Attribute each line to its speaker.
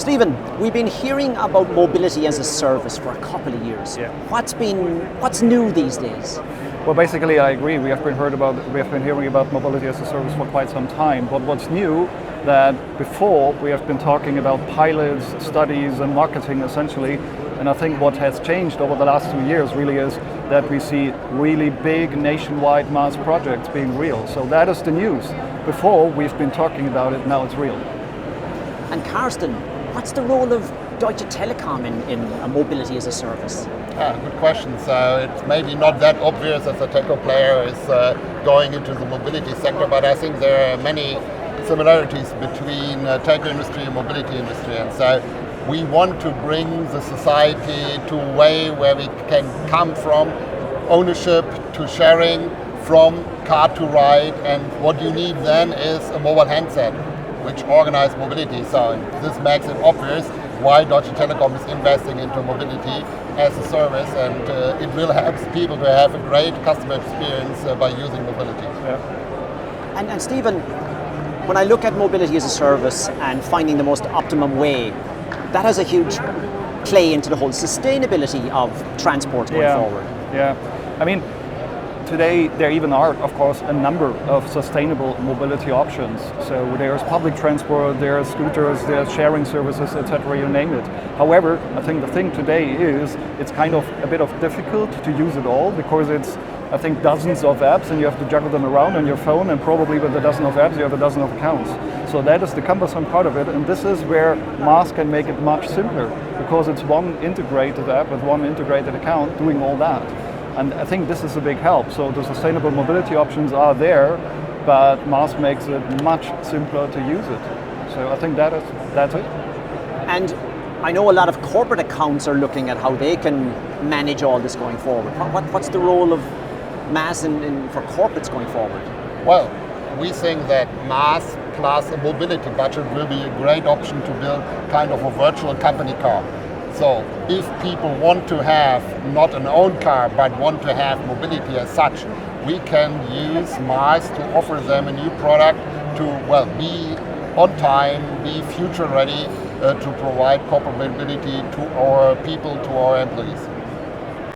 Speaker 1: Stephen, we've been hearing about mobility as a service for a couple of years.
Speaker 2: Yeah.
Speaker 1: What's new these days?
Speaker 2: Well, basically, I agree. We have been hearing about mobility as a service for quite some time. But what's new, that before we have been talking about pilots, studies, and marketing essentially. And I think what has changed over the last 2 years really is that we see really big nationwide MaaS projects being real. So that is the news. Before we've been talking about it, now it's real.
Speaker 1: And Carsten, what's the role of Deutsche Telekom in mobility as a service?
Speaker 3: Good question. So it's maybe not that obvious as a telco player is going into the mobility sector, but I think there are many similarities between telco industry and mobility industry. And so we want to bring the society to a way where we can come from ownership to sharing, from car to ride, and what you need then is a mobile handset which organizes mobility. So this makes it obvious why Deutsche Telekom is investing into mobility as a service, and it will help people to have a great customer experience by using mobility.
Speaker 2: Yeah.
Speaker 1: And Stephen, when I look at mobility as a service and finding the most optimum way, that has a huge play into the whole sustainability of transport going forward.
Speaker 2: Yeah, I mean, today there even are, of course, a number of sustainable mobility options. So there's public transport, there's scooters, there's sharing services, etc., you name it. However, I think the thing today is it's kind of a bit of difficult to use it all because it's, I think, dozens of apps and you have to juggle them around on your phone, and probably with a dozen of apps you have a dozen of accounts. So that is the cumbersome part of it, and this is where MaaS can make it much simpler because it's one integrated app with one integrated account doing all that. And I think this is a big help. So the sustainable mobility options are there, but MaaS makes it much simpler to use it. So I think that's it.
Speaker 1: And I know a lot of corporate accounts are looking at how they can manage all this going forward. What's the role of MaaS for corporates going forward?
Speaker 3: Well, we think that MaaS plus a mobility budget will be a great option to build kind of a virtual company car. So if people want to have not an own car but want to have mobility as such, we can use MaaS to offer them a new product to be on time, be future ready to provide corporate mobility to our people, to our employees.